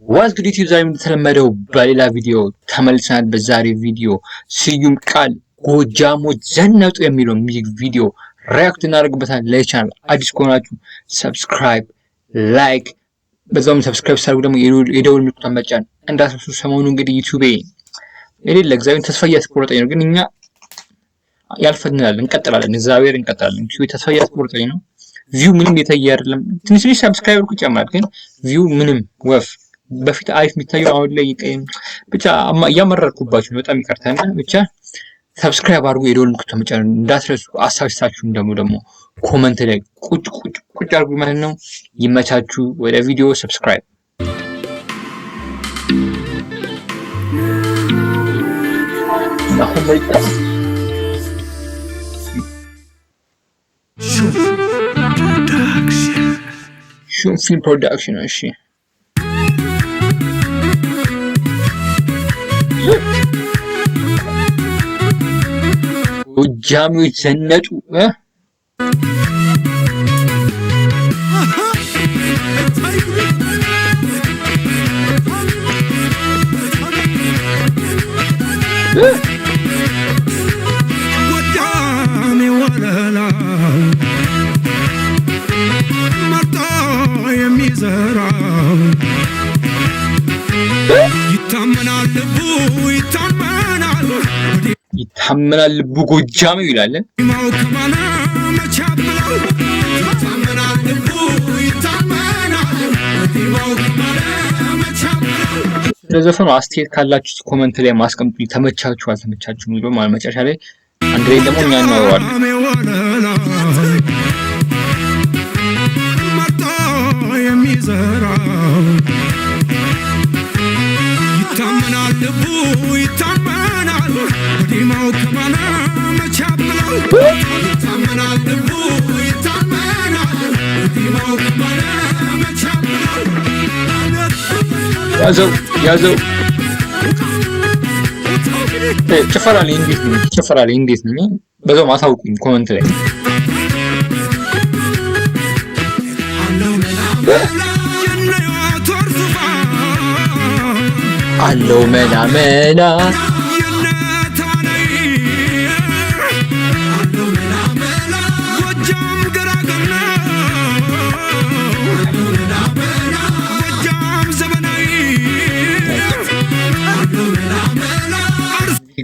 ዋዝ ጉድ ዩቲዩብ ዛሬ እንደተለመደው በሌላ ቪዲዮ ተመልሰናል። በዛሬ ቪዲዮ ስዩም ቃል ጎጃሞች ዘነጡ የሚለው ሚውዚክ ቪዲዮ ሪአክት እናደርግበታለን። ለቻናል አዲስ ከሆናችሁ ሰብስክራይብ፣ ላይክ በዛውም ሰብስክራይብ ሳርጉ ደግሞ የደውል ምልክቱን መጫን እንዳትረሱ። ሰሞኑን እንግዲህ ዩቲዩብ የሌለ እግዚአብሔር ተስፋ እያስቆረጠኝ ነው፣ ግን እኛ ያልፈንናል፣ እንቀጥላለን። እግዚአብሔር እንቀጥላለን። ዩቲዩብ ተስፋ እያስቆረጠኝ ነው። ቪው ምንም የተየ አይደለም። ትንሽ ሰብስክራይበር እኮ ጨምራል፣ ግን ቪው ምንም ወፍ በፊት አሪፍ የሚታየው አሁን ላይ ብቻ እያመረርኩባችሁ ነው። በጣም ይቅርታና ብቻ ሰብስክራይብ አድርጉ፣ የደወል ምልክቱን መጫን እንዳትረሱ። አሳብታችሁን ደግሞ ኮመንት ላይ ቁጭ አድርጉ ማለት ነው። ይመቻችሁ። ወደ ቪዲዮ ሰብስክራይብ ሹም ፊልም ፕሮዳክሽን እሺ ጎጃሚዎች ዘነጡ ጎጃሜ ወለላ መርጦ የሚዘራው ይታመናል ልቡ ይታመናል ልቡ ጎጃሜው ይላል። ለዘፈኑ አስተያየት ካላችሁ ኮመንት ላይ ማስቀምጡ። ተመቻችሁ አልተመቻችሁ የሚለው ማለት መጨረሻ ላይ አንድ ላይ ደግሞ እኛ እናወራለን። ይታመናል ልቡ ይታመናል ዲማው ከማና መቻብለው ይታመናል ልቡ ይታመናል ዲማው ከማና መቻብለው ያዘው ጭፈራ ላይ እንዴት ነው? በዛው ማሳውቁኝ ኮመንት ላይ አለው መላ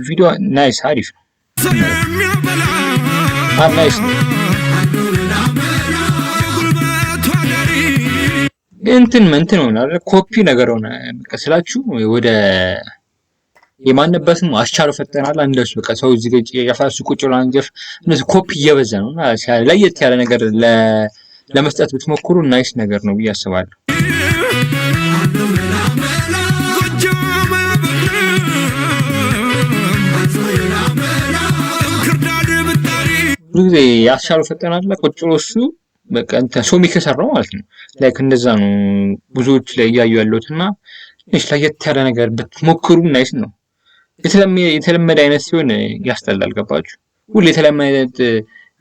ቪዲዮ ናይስ አሪፍ ነው። ናይስ ነው። እንትን ሆነ ኮፒ ነገር ሆነ ስላችሁ ወደ የማንበትም አስቻለው ፈጠናል እንደሱ በቃ ሰው እዚህ ጋር ያፋሱ ቁጭ ብሎ አንጀፍ እነዚህ ኮፒ እየበዛ ነውና ለየት ያለ ነገር ለመስጠት ብትሞክሩ ናይስ ነገር ነው ብዬ አስባለሁ። ብዙ ጊዜ ያስቻለው ፈጠናል ቁጭ ብሎ እሱ በቃ ሶሚ ከሰራው ማለት ነው። ላይክ እንደዛ ነው ብዙዎች ላይ እያዩ ያለውትና እሺ ለየት ያለ ነገር ብትሞክሩ ናይስ ነው። የተለመደ አይነት ሲሆን ያስጠላል። ገባችሁ? ሁሉ የተለመደ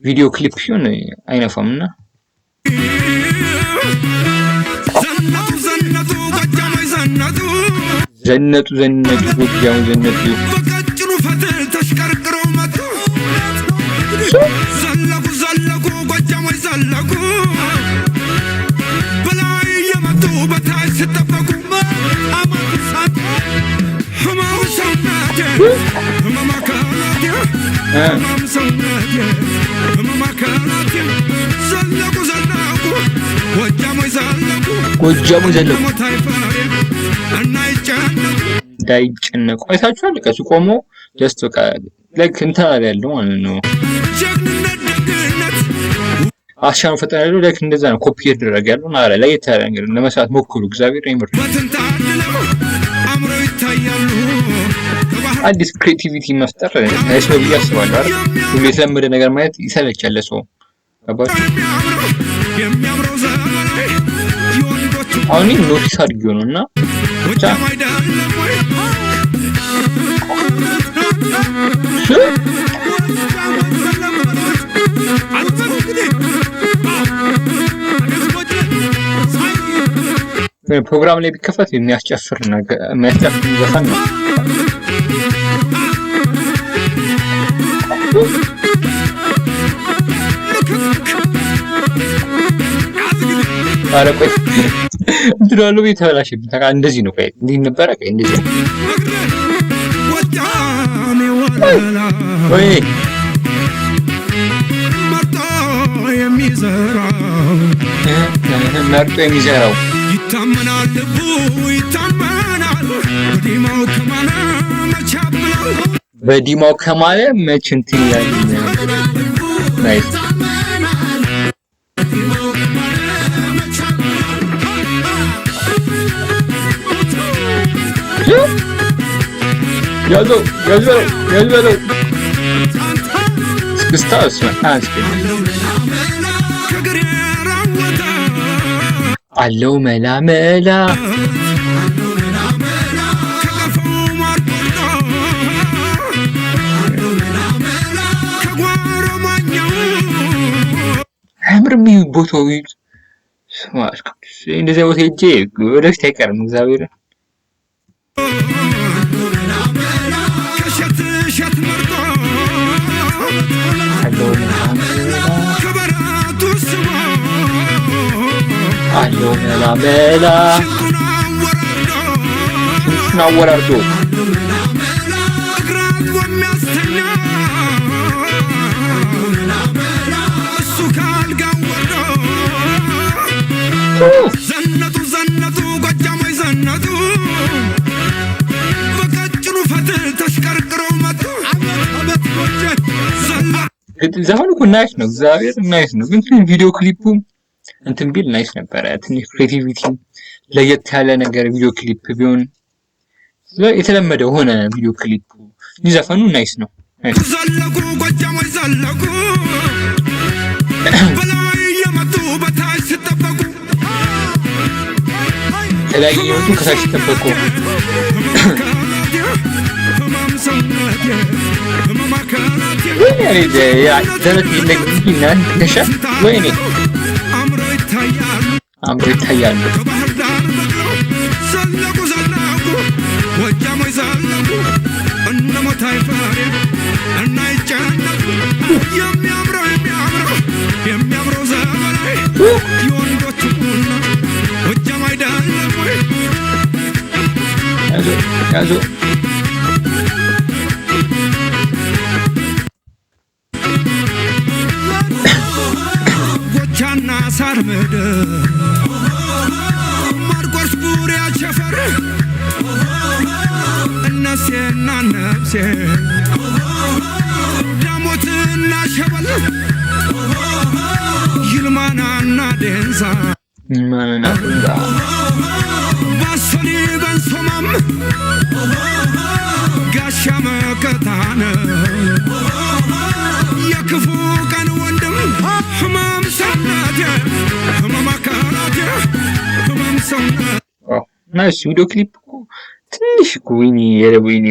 ቪዲዮ ክሊፕ ሲሆን አይነፋምና ዘነጡ ጎጃሙ ዘነጡ ዘለቁ ጎጃሞች ዘለቁ በላይ የመጡ በታች ሲጠበቁ ህማም ሰውነቴ ዘለቁ ጎጃሞች ዘለቁ እንዳይጨነቁ አይታችኋል። ቀሱ ቆሞ ጀስት በቃ ላይክ እንትን ያለው ማለት ነው። አሻን ፈጠና ያለው ላይክ እንደዛ ነው። ኮፒ እየተደረገ ያለው ማለት ላይ የተያለ ነገር ለመስራት ሞክሩ። እግዚአብሔር ይምር። አዲስ ክሬቲቪቲ መፍጠር ናይስ ነው ብዬ አስባለሁ አይደል? ሁሉ የተለመደ ነገር ማየት ይሰለቻል ሰው። ገባችሁ? አሁን ኖቲስ አድርጌው ነውና ብቻ ፕሮግራም ላይ ቢከፈት የሚያስጨፍር ነገር የሚያስጨፍር ዘፈን ነው። አረቆይ ድራሉ ቢተላሽብኝ ታካ እንደዚህ ነው። ቆይ እንዴ ነበር? ቆይ እንደዚህ ወይ መርጦ የሚዘራው ይታመናል ልቡ ይታመናል በዲማው ከማለ መች እንትን ያለ ናይስ ያዞ ስታውስ አንስኪ አለው መላ አምርም ቦታው ስማሽ እንደዚህ ቦታ ሄጄ ወደፊት አይቀርም እግዚአብሔር አለው መላ ናወራርዶ ዘነቱ ጎጃሞይ ዘነቱ በቀጭኑ ፈትል ተሽከርክረው መጡ አበት ዘፈኑ እኮ ናይስ ነው እግዚአብሔር ናይስ ነው ግን ቪዲዮ ክሊፑ እንትን ቢል ናይስ ነበረ ትንሽ ክሬቲቪቲ ለየት ያለ ነገር ቪዲዮ ክሊፕ ቢሆን የተለመደ ሆነ ቪዲዮ ክሊፑ ዘፈኑ ናይስ ነው ዘለቁ ጎጃሞይ ዘለቁ በላይ የመጡ በታች ሲጠበቁ ላይ የመጡ ከታች ሲጠበቁ ወይኔ አምሮ ይታያል የሚያምረው ዘመናዊ የወንዶች ጎጃም አይደለም ወይ ያዞ ጎቻና ሳር ምድር ማርቆስ ቡሪያ ቸፈር እነሴና ነፍሴ ዳሞትና ሸበል ይልማናና ዴንሳ ባሰሊ በንሶማም ጋሻ መከታነ የክፉ ቀን ወንድም ህመም ሰናቴ ህመም አካላቴ ህመም ሰናቴ ናይስ ቪዲዮ ክሊፕ ትንሽ ወይኔ የረወይኔ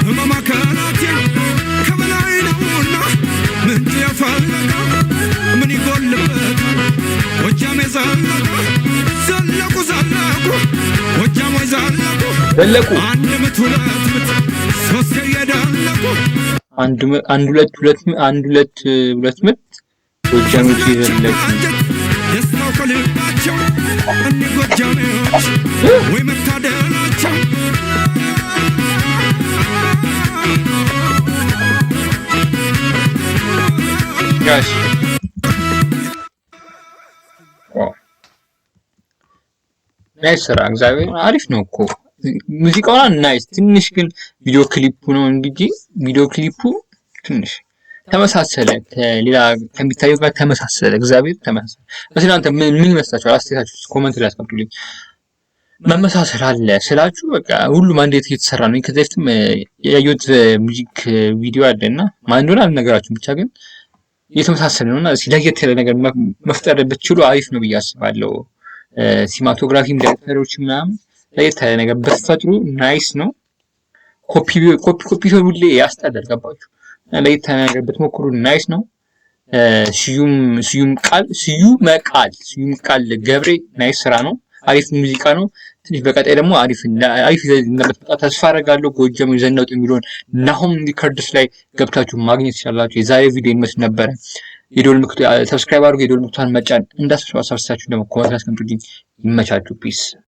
ህመም አካላቴ ከበላይ ነውና ምን ያፋለጋ ምን ይጎልበት ጎጃሜ ዘለቁ ጎጃሞይ ዘለቁ አንድ ምት ሶስት የዳለቁ አንድ ሁለት ምት ጎጃሞች ይዘለቁ ደስታው ከልባቸው እኒ ጎጃሜዎች ወይ መታደላቸው ጋሽ ናይስ ስራ እግዚአብሔር አሪፍ ነው እኮ ሙዚቃው ናይስ ትንሽ ግን ቪዲዮ ክሊፑ ነው እንጂ ቪዲዮ ክሊፑ ትንሽ ተመሳሰለ ከሌላ ከሚታየው ጋር ተመሳሰለ እግዚአብሔር ተመሳሰለ እናንተ ምን ይመስላችኋል አስተያየታችሁ ኮሜንት ላይ አስቀምጡልኝ መመሳሰል አለ ስላችሁ በቃ ሁሉም አንድ የተሰራ ነው ከዚህ በፊትም ያዩት ሙዚክ ቪዲዮ አለና ማን እንደሆነ አልነገራችሁም ብቻ ግን የተመሳሰለ ነውና ለየት ያለ ነገር መፍጠር ብትችሉ አሪፍ ነው ብዬ አስባለሁ ሲማቶግራፊም ዳይሬክተሮች ምናምን ለየት ያለ ነገር በተፈጥሮ ናይስ ነው ኮፒ ሁሌ ያስጠላል ገባችሁ ለየት ያለ ነገር ብትሞክሩ ናይስ ነው ስዩም ቃል ገብሬ ናይስ ስራ ነው። አሪፍ ሙዚቃ ነው። ትንሽ በቀጣይ ደግሞ አሪፍ እንደምትመጣ ተስፋ አደርጋለሁ። ጎጃም ዘነጡ የሚለውን ናሆም ሪከርድስ ላይ ገብታችሁ ማግኘት ትችላላችሁ። የዛሬ ቪዲዮ ይመስል ነበረ። የደወል ምልክቱ ሰብስክራይብ አድርጉ። የደወል ምልክቱን መጫን እንዳትረሱ። አሳስታችሁ ደግሞ ኮሜንት አስቀምጡልኝ። ይመቻችሁ። ፒስ